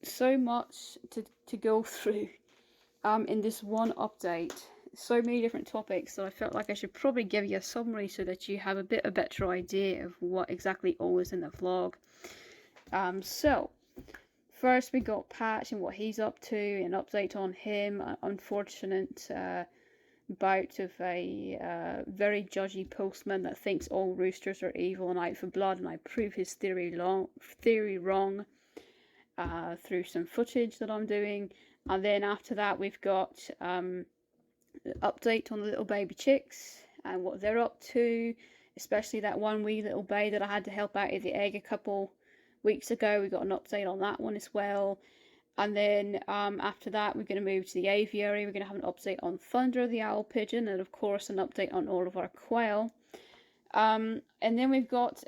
so much to go through in this one update. So many different topics that I felt like I should probably give you a summary so that you have a better idea of what exactly all is in the vlog. So first we got Patch and what he's up to, an update on him, an unfortunate bout of a very judgy postman that thinks all roosters are evil and out for blood, and I prove his theory wrong through some footage that I'm doing. And then after that we've got the update on the little baby chicks and what they're up to, especially that one wee little babe that I had to help out of the egg a couple weeks ago. We got an update on that one as well. And then after that we're going to move to the aviary. We're going to have an update on Thunder the owl pigeon, and of course an update on all of our quail. And then we've got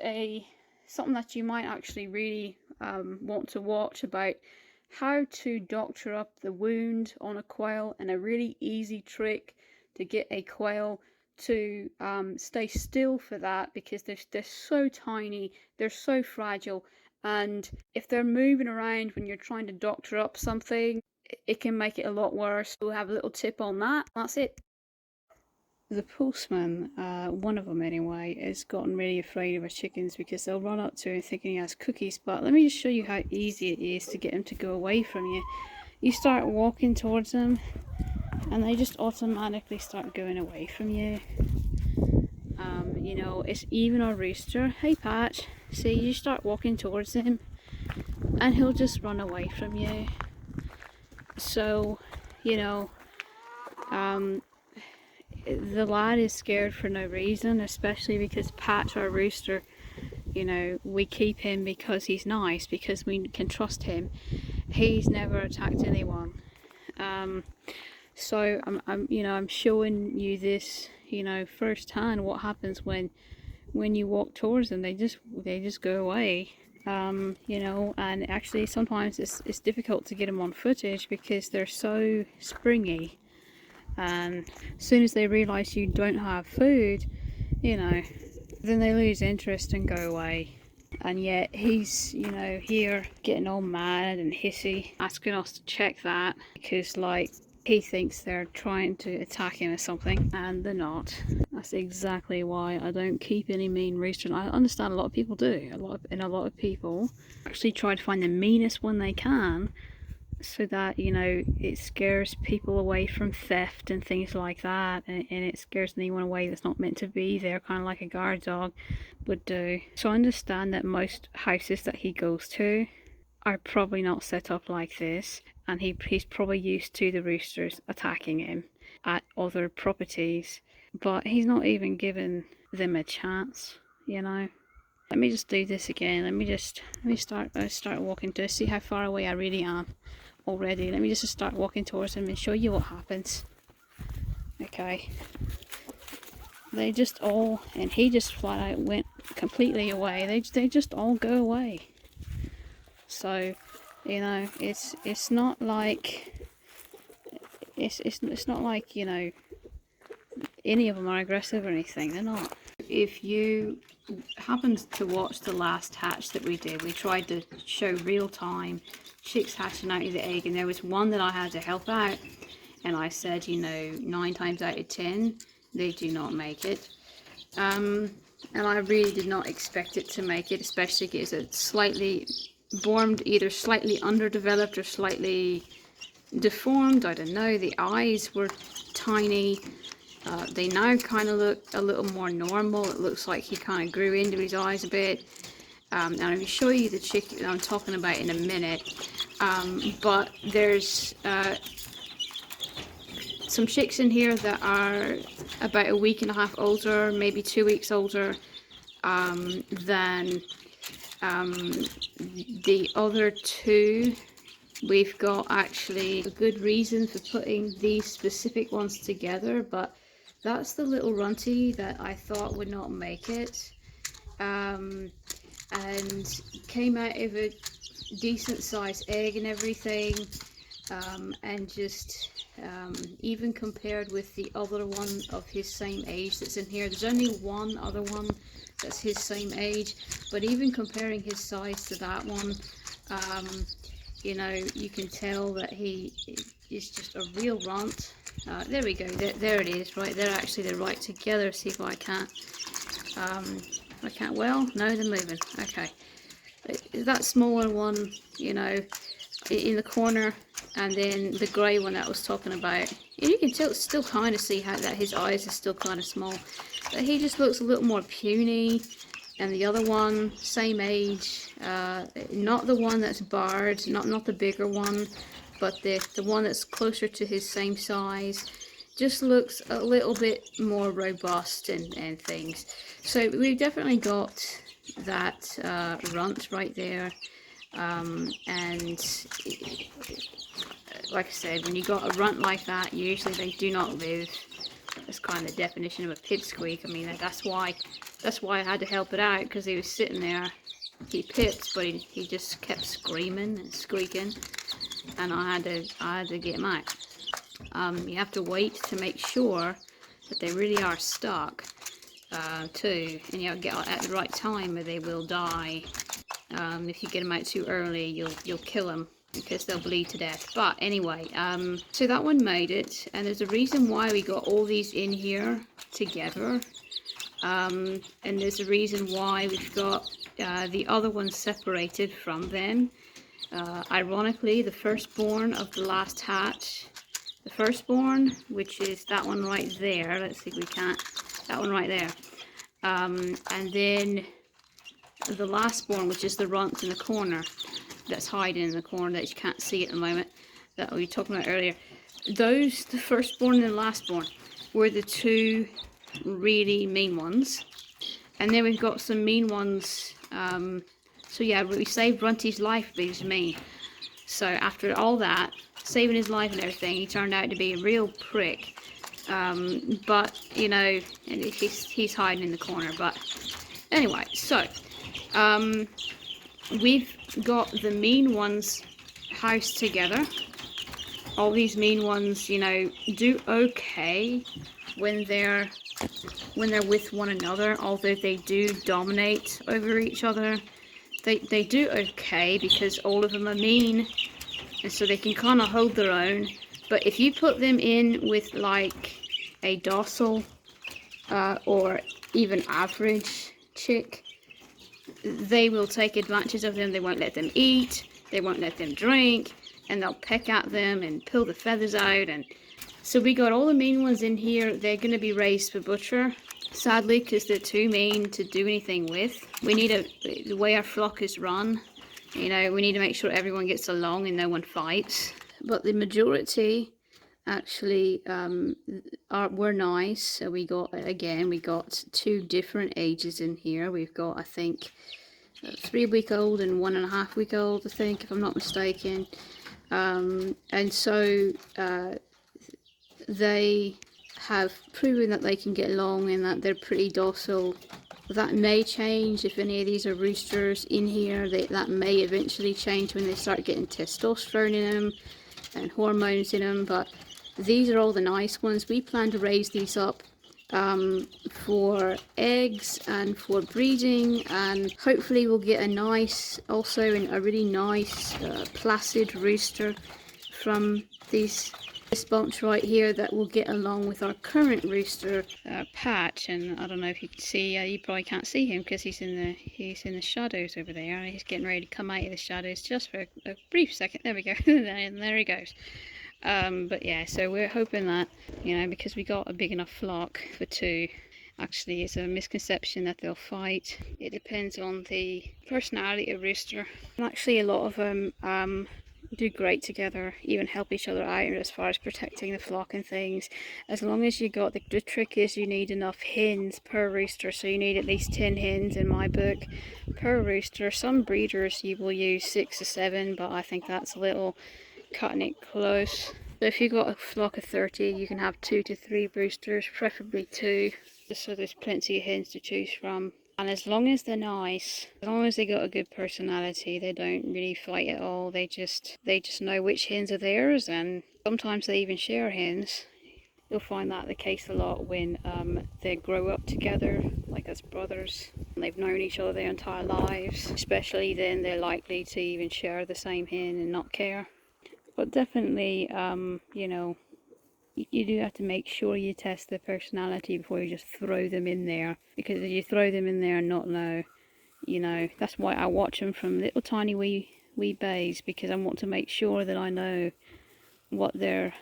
something that you might actually really want to watch about how to doctor up the wound on a quail, and a really easy trick to get a quail to stay still for that, because they're so tiny, they're so fragile, and if they're moving around when you're trying to doctor up something, it can make it a lot worse. We'll have a little tip on that. That's it. The postman, one of them anyway, has gotten really afraid of our chickens because they'll run up to him thinking he has cookies. But let me just show you how easy it is to get him to go away from you. You start walking towards them and they just automatically start going away from you. You know, it's even a rooster. Hey Patch, see, you start walking towards him and he'll just run away from you. So, you know, the lad is scared for no reason, especially because Patch, our rooster, you know, we keep him because he's nice, because we can trust him. He's never attacked anyone. So I'm showing you this, you know, firsthand what happens when you walk towards them. They just go away. You know, and actually sometimes it's difficult to get them on footage because they're so springy. And as soon as they realise you don't have food, you know, then they lose interest and go away. And yet he's, you know, here getting all mad and hissy, asking us to check that because, like, he thinks they're trying to attack him or something, and they're not. That's exactly why I don't keep any mean roosters. I understand a lot of people do. A lot of people actually try to find the meanest one they can, so that, you know, it scares people away from theft and things like that, and it scares anyone away that's not meant to be there, kind of like a guard dog would do. So I understand that most houses that he goes to are probably not set up like this, and he's probably used to the roosters attacking him at other properties, but he's not even given them a chance, you know. Let me just do this again. Let me start walking to see how far away I really am already. Let me just start walking towards him and show you what happens. Okay. They just all, and he just flat out went completely away. They just all go away. So, you know, it's not like it's not like, you know, any of them are aggressive or anything. They're not. If you happened to watch the last hatch that we did, we tried to show real time chicks hatching out of the egg, and there was one that I had to help out, and I said, you know, 9 times out of 10 they do not make it, and I really did not expect it to make it, especially because it's slightly formed, either slightly underdeveloped or slightly deformed. I don't know. The eyes were tiny. They now kind of look a little more normal. It looks like he kind of grew into his eyes a bit. And I'm going to show you the chick that I'm talking about in a minute. But there's some chicks in here that are about a week and a half older, maybe 2 weeks older than the other two. We've got actually a good reason for putting these specific ones together, but that's the little runty that I thought would not make it, and came out of a decent sized egg and everything, and just even compared with the other one of his same age that's in here, there's only one other one that's his same age, but even comparing his size to that one, You know, you can tell that he is just a real runt. There we go. There it is. Right, they're actually they're right together. See if I can't. I can't. Well, no, they're moving. Okay. That smaller one, you know, in the corner, and then the grey one that I was talking about. And you can still kind of see how that his eyes are still kind of small. But he just looks a little more puny. And the other one, same age, not the one that's barred, not the bigger one, but the one that's closer to his same size, just looks a little bit more robust and things. So we've definitely got that runt right there, and like I said, when you got a runt like that, usually they do not live. That's kind of the definition of a pipsqueak. I mean, that's why I had to help it out, because he was sitting there. He pipped, but he just kept screaming and squeaking, and I had to get him out. You have to wait to make sure that they really are stuck too, and you have to get out at the right time, or they will die. If you get them out too early, you'll kill them, because they'll bleed to death. But anyway, so that one made it, and there's a reason why we got all these in here together, and there's a reason why we've got the other ones separated from them. Ironically, the firstborn of the last hatch, the firstborn, which is that one right there, let's see if we can't, that one right there, and then the lastborn, which is the runt in the corner, that's hiding in the corner that you can't see at the moment, that we were talking about earlier. Those, the firstborn and the lastborn, were the two really mean ones. And then we've got some mean ones. So yeah, we saved Runty's life, but he's mean. So after all that, saving his life and everything, he turned out to be a real prick. But, you know, he's hiding in the corner. But anyway, so we've got the mean ones housed together. All these mean ones, you know, do okay when they're with one another, although they do dominate over each other. They do okay because all of them are mean, and so they can kind of hold their own. But if you put them in with like a docile or even average chick, they will take advantage of them. They won't let them eat, they won't let them drink, and they'll peck at them and pull the feathers out. And so we got all the mean ones in here. They're going to be raised for butcher, sadly, because they're too mean to do anything with. We need the way our flock is run, you know, we need to make sure everyone gets along and no one fights. But the majority actually were nice. So we got, again, we got two different ages in here. We've got, I think, 3-week-old and 1.5-week-old, I think, if I'm not mistaken. And so they have proven that they can get along and that they're pretty docile. That may change if any of these are roosters in here. That may eventually change when they start getting testosterone in them and hormones in them. But these are all the nice ones. We plan to raise these up for eggs and for breeding, and hopefully we'll get a nice, also a really nice placid rooster from this bunch right here that will get along with our current rooster Patch. And I don't know if you can see, you probably can't see him because he's in the shadows over there. He's getting ready to come out of the shadows just for a brief second. There we go. And there he goes. But yeah, so we're hoping that, you know, because we got a big enough flock for two, actually it's a misconception that they'll fight. It depends on the personality of rooster. And actually a lot of them do great together, even help each other out as far as protecting the flock and things. As long as you got, the trick is you need enough hens per rooster, so you need at least 10 hens in my book per rooster. Some breeders you will use 6 or 7, but I think that's a little cutting it close. So if you've got a flock of 30, you can have 2 to 3 roosters, preferably 2, just so there's plenty of hens to choose from. And as long as they're nice, as long as they got a good personality, they don't really fight at all. They just know which hens are theirs, and sometimes they even share hens. You'll find that the case a lot when they grow up together, like as brothers. they've known each other their entire lives, especially then they're likely to even share the same hen and not care. But definitely, you know, you do have to make sure you test their personality before you just throw them in there, because if you throw them in there and not know, you know, that's why I watch them from little tiny wee bays, because I want to make sure that I know what their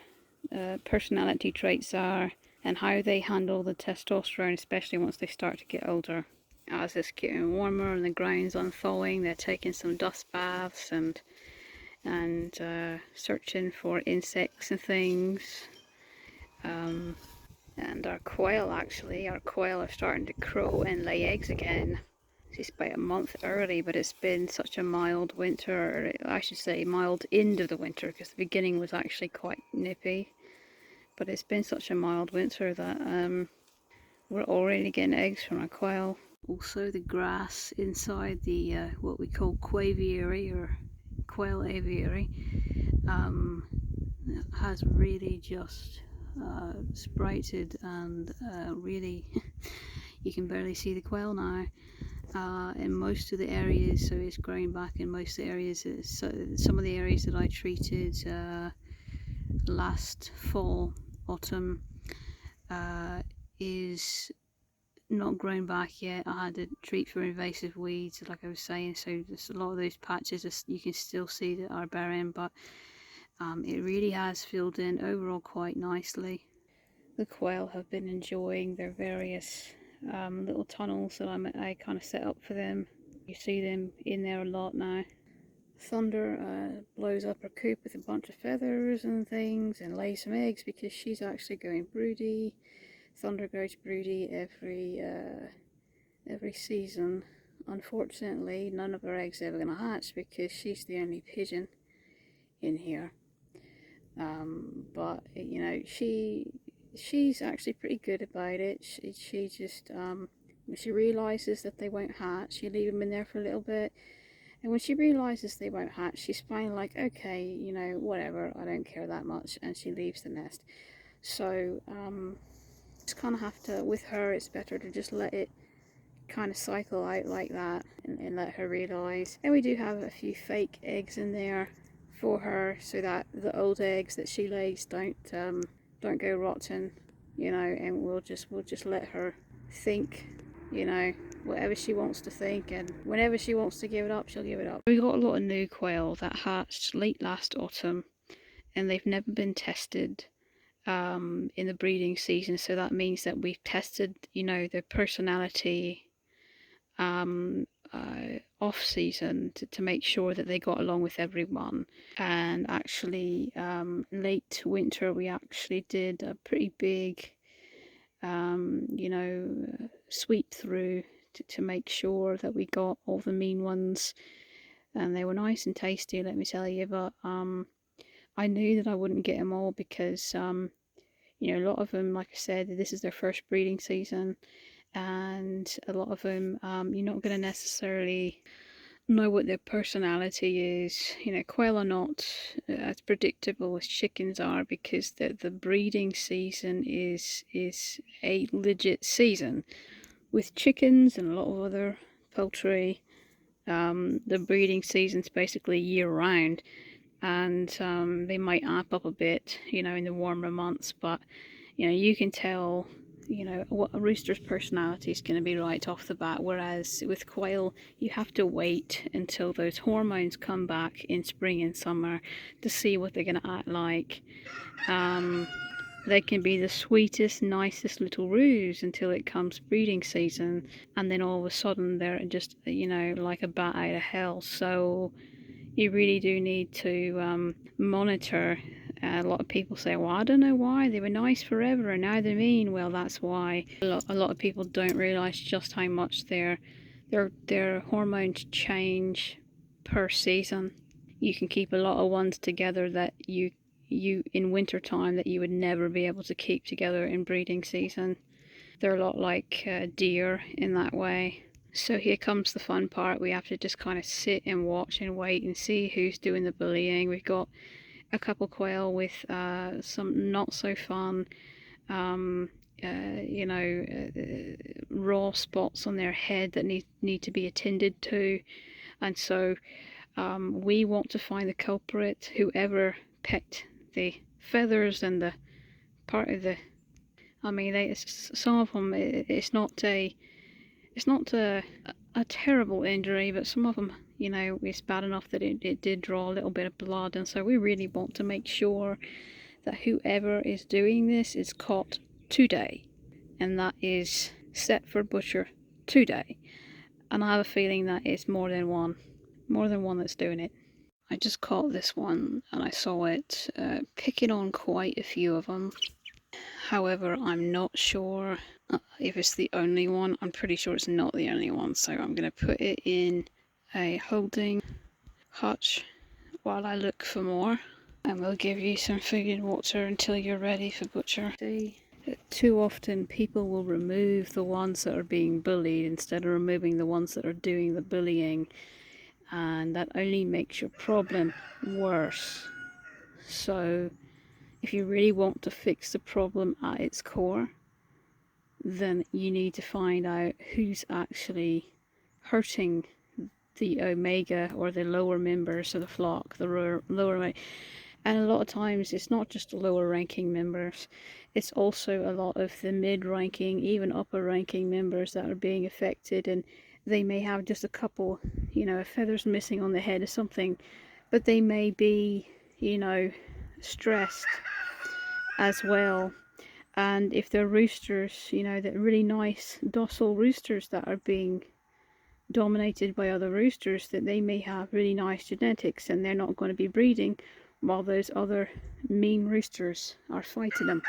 personality traits are and how they handle the testosterone, especially once they start to get older. As it's getting warmer and the ground's unthawing, they're taking some dust baths and searching for insects and things. And our quail are starting to crow and lay eggs again. It's about a month early, but it's been such a mild winter, or I should say mild end of the winter, because the beginning was actually quite nippy. But it's been such a mild winter that we're already getting eggs from our quail. Also, the grass inside the what we call quaviary or quail aviary has really just sprouted, and really you can barely see the quail now in most of the areas. So it's growing back in most of the areas. Some of the areas that I treated last fall, autumn, is not grown back yet. I had to treat for invasive weeds, like I was saying, so there's a lot of those patches you can still see that are barren, but it really has filled in overall quite nicely. The quail have been enjoying their various little tunnels that I kind of set up for them. You see them in there a lot now. Thunder blows up her coop with a bunch of feathers and things and lays some eggs because she's actually going broody. Thunder goes broody every season. Unfortunately, none of her eggs are ever going to hatch because she's the only pigeon in here. But you know, she's actually pretty good about it. She just when she realizes that they won't hatch, you leave them in there for a little bit, and when she realizes they won't hatch, she's finally like, okay, you know, whatever, I don't care that much, and she leaves the nest. So just kind of have to, with her, it's better to just let it kind of cycle out like that and let her realize. And we do have a few fake eggs in there for her so that the old eggs that she lays don't go rotten, you know, and we'll just let her think, you know, whatever she wants to think, and whenever she wants to give it up, she'll give it up. We got a lot of new quail that hatched late last autumn, and they've never been tested in the breeding season, so that means that we've tested, you know, their personality off season to make sure that they got along with everyone. And actually late winter we actually did a pretty big you know, sweep through to make sure that we got all the mean ones, and they were nice and tasty, let me tell you. But I knew that I wouldn't get them all because you know, a lot of them, like I said, this is their first breeding season, and a lot of them you're not going to necessarily know what their personality is. You know, quail are not as predictable as chickens are, because the breeding season is a legit season. With chickens and a lot of other poultry, the breeding season's basically year round, and they might amp up a bit, you know, in the warmer months, but you know, you can tell, you know, what a rooster's personality is going to be right off the bat, whereas with quail you have to wait until those hormones come back in spring and summer to see what they're going to act like. They can be the sweetest, nicest little roos until it comes breeding season, and then all of a sudden they're just, you know, like a bat out of hell. So you really do need to monitor. A lot of people say, well, I don't know why, they were nice forever and now they're mean. Well, that's why. A lot of people don't realize just how much their hormones change per season. You can keep a lot of ones together that you in winter time that you would never be able to keep together in breeding season. They're a lot like deer in that way. So here comes the fun part. We have to just kind of sit and watch and wait and see who's doing the bullying. We've got a couple quail with some not so fun raw spots on their head that need to be attended to. And so we want to find the culprit, whoever picked the feathers and the part of the. I mean, some of them. It's not a terrible injury, but some of them, it's bad enough that it did draw a little bit of blood, and so we really want to make sure that whoever is doing this is caught today, and that is set for butcher today. And I have a feeling that it's more than one that's doing it. I just caught this one and I saw it picking on quite a few of them. However, I'm not sure if it's the only one. I'm pretty sure it's not the only one, so I'm going to put it in a holding hutch while I look for more, and we'll give you some food and water until you're ready for butcher. See, too often people will remove the ones that are being bullied instead of removing the ones that are doing the bullying, and that only makes your problem worse. So if you really want to fix the problem at its core, then you need to find out who's actually hurting the omega or the lower members of the flock, the lower. And a lot of times it's not just the lower ranking members, it's also a lot of the mid-ranking, even upper ranking members that are being affected, and they may have just a couple, feathers missing on the head or something, but they may be, stressed as well. And if they're roosters, they're really nice, docile roosters that are being dominated by other roosters, that they may have really nice genetics and they're not going to be breeding while those other mean roosters are fighting them.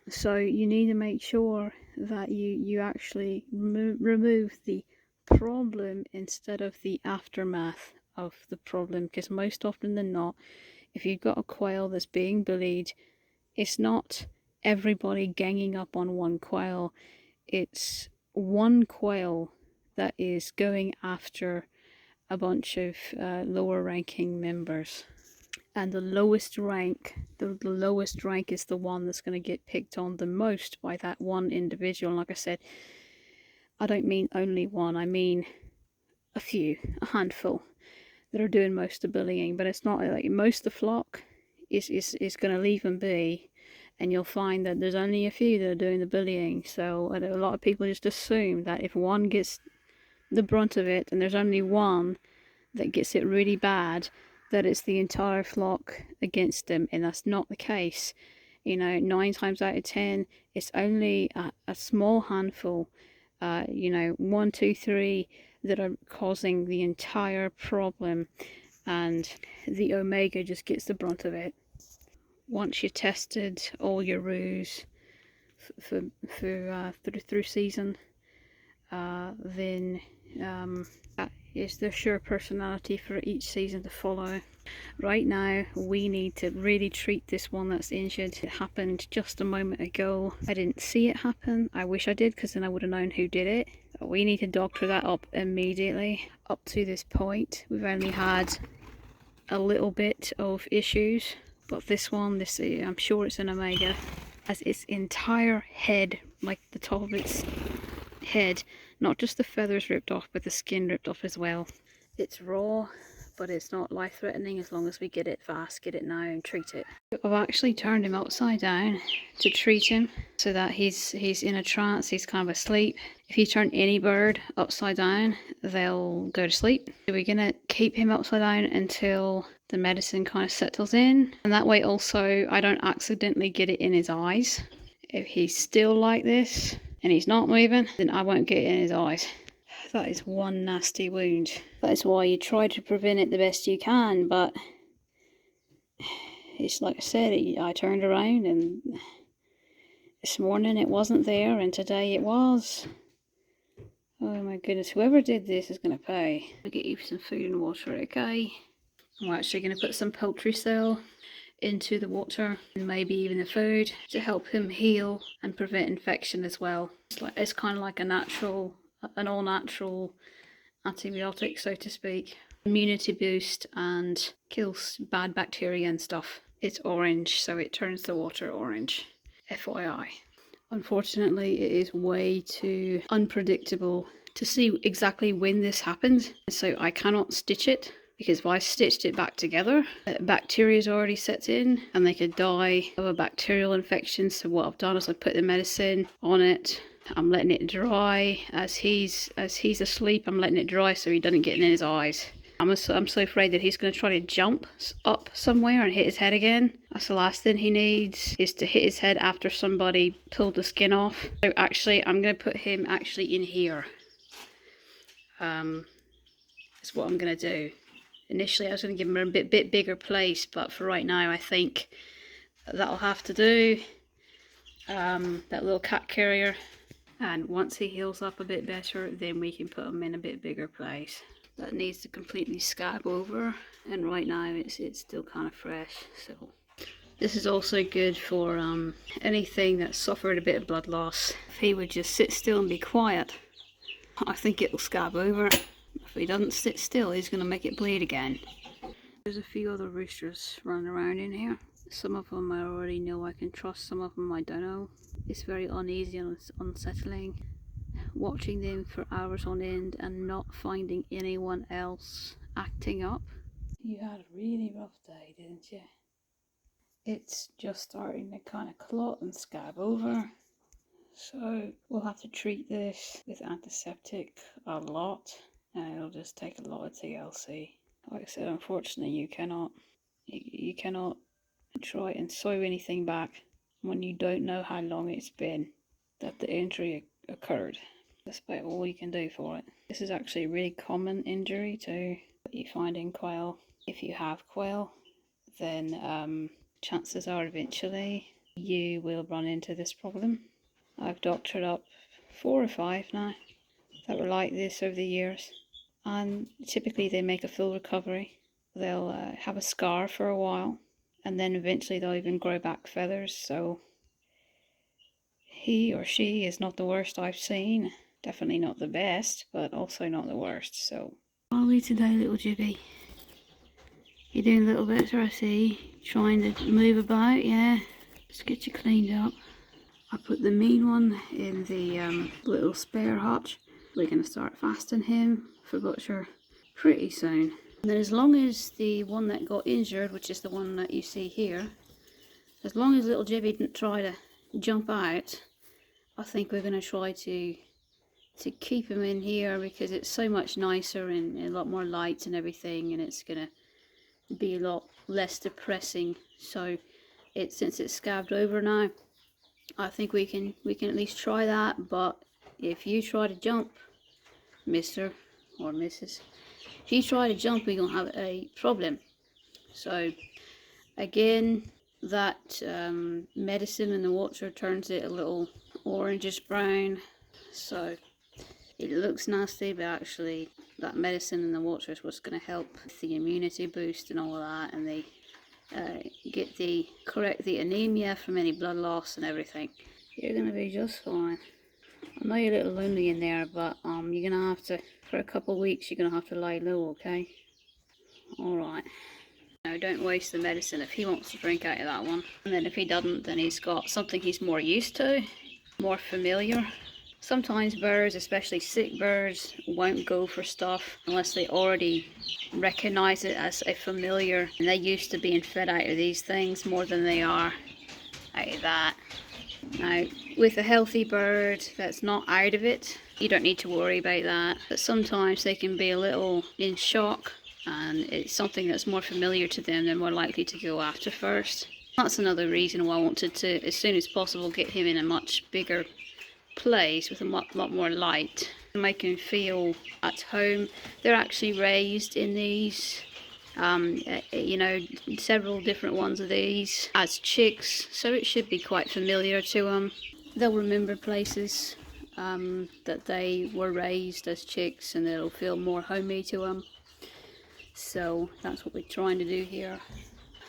So you need to make sure that you actually remove the problem instead of the aftermath of the problem, because most often than not, if you've got a quail that's being bullied, it's not everybody ganging up on one quail. It's one quail that is going after a bunch of lower ranking members. And the lowest rank is the one that's going to get picked on the most by that one individual. And like I said, I don't mean only one, I mean a handful that are doing most of the bullying. But it's not like most of the flock is going to leave them be, and you'll find that there's only a few that are doing the bullying. So a lot of people just assume that if one gets the brunt of it and there's only one that gets it really bad, that it's the entire flock against them, and that's not the case. 9 times out of 10 it's only a small handful, 1, 2, 3 that are causing the entire problem, and the omega just gets the brunt of it. Once you've tested all your roos through season, then that is the sure personality for each season to follow. Right now we need to really treat this one that's injured. It happened just a moment ago. I didn't see it happen. I wish I did, because then I would have known who did it. We need to doctor that up immediately. Up to this point we've only had a little bit of issues, but this one, I'm sure it's an omega, as its entire head, like the top of its head, not just the feathers ripped off but the skin ripped off as well. It's raw, but it's not life-threatening as long as we get it fast, get it now and treat it. I've actually turned him upside down to treat him, so that he's in a trance, he's kind of asleep. If you turn any bird upside down, they'll go to sleep. So we're gonna keep him upside down until the medicine kind of settles in, and that way also I don't accidentally get it in his eyes. If he's still like this and he's not moving, then I won't get it in his eyes. That is one nasty wound. That is why you try to prevent it the best you can, but it's like I said, I turned around and this morning it wasn't there, and today it was. Oh my goodness, whoever did this is going to pay. I'll get you some food and water, okay? I'm actually going to put some poultry cell into the water and maybe even the food to help him heal and prevent infection as well. It's kind of like an all natural antibiotic, so to speak. Immunity boost and kills bad bacteria and stuff. It's orange, so it turns the water orange. FYI. Unfortunately, it is way too unpredictable to see exactly when this happens, so I cannot stitch it, because if I stitched it back together, bacteria's already set in and they could die of a bacterial infection. So what I've done is I put the medicine on it. I'm letting it dry as he's asleep. I'm letting it dry so he doesn't get in his eyes. I'm so afraid that he's going to try to jump up somewhere and hit his head again. That's the last thing he needs, is to hit his head after somebody pulled the skin off. So actually, I'm going to put him actually in here. That's what I'm going to do. Initially, I was going to give him a bit bigger place, but for right now, I think that'll have to do. That little cat carrier. And once he heals up a bit better, then we can put him in a bit bigger place. That needs to completely scab over, and right now it's still kind of fresh. So this is also good for anything that suffered a bit of blood loss. If he would just sit still and be quiet, I think it'll scab over. If he doesn't sit still, he's going to make it bleed again. There's a few other roosters running around in here. Some of them I already know I can trust, some of them I don't know. It's very uneasy and unsettling watching them for hours on end and not finding anyone else acting up. You had a really rough day, didn't you? It's just starting to kind of clot and scab over. So we'll have to treat this with antiseptic a lot, and it'll just take a lot of TLC. Like I said, unfortunately you cannot try and sew anything back when you don't know how long it's been that the injury occurred. That's about all you can do for it. This is actually a really common injury too that you find in quail. If you have quail, then chances are eventually you will run into this problem. I've doctored up 4 or 5 now that were like this over the years, and typically they make a full recovery. They'll have a scar for a while, and then eventually they'll even grow back feathers. So he or she is not the worst I've seen. Definitely not the best, but also not the worst. So, how are we today, little Judy? You're doing a little better, I see. Trying to move about, yeah. Let's get you cleaned up. I put the mean one in the little spare hutch. We're going to start fasting him for butcher pretty soon. And then as long as the one that got injured, which is the one that you see here, as long as little Jibby didn't try to jump out, I think we're going to try to keep him in here, because it's so much nicer and a lot more light and everything, and it's going to be a lot less depressing. So since it's scabbed over now, I think we can at least try that. But if you try to jump, Mr. or Mrs., if you try to jump, we're going to have a problem. So again, that medicine in the water turns it a little orangish brown, so it looks nasty, but actually that medicine in the water is what's going to help with the immunity boost and all of that, and they correct the anemia from any blood loss and everything. You're going to be just fine. I know you're a little lonely in there, but you're going to have to, for a couple of weeks, you're going to have to lie low, okay? Alright. No, don't waste the medicine if he wants to drink out of that one. And then if he doesn't, then he's got something he's more used to, more familiar. Sometimes birds, especially sick birds, won't go for stuff unless they already recognize it as a familiar, and they're used to being fed out of these things more than they are out of that. Now, with a healthy bird that's not out of it, you don't need to worry about that. But sometimes they can be a little in shock, and it's something that's more familiar to them, they're more likely to go after first. That's another reason why I wanted to, as soon as possible, get him in a much bigger place with a lot more light and make him feel at home. They're actually raised in these, you know, several different ones of these as chicks, so it should be quite familiar to them. They'll remember places that they were raised as chicks, and it'll feel more homey to them. So that's what we're trying to do here.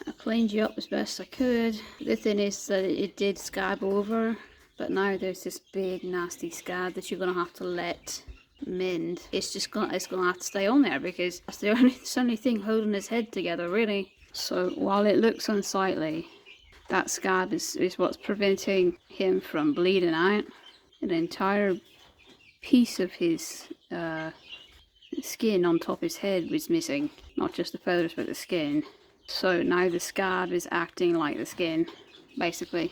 I cleaned you up as best I could. The thing is that it did scab over, but now there's this big nasty scab that you're going to have to let mend. It's going to have to stay on there, because that's the only thing holding his head together, really. So while it looks unsightly, that scab is what's preventing him from bleeding out. An entire piece of his skin on top of his head was missing, not just the feathers but the skin. So now the scab is acting like the skin, basically.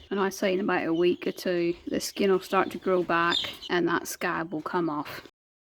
And I say in about a week or two, the skin will start to grow back and that scab will come off.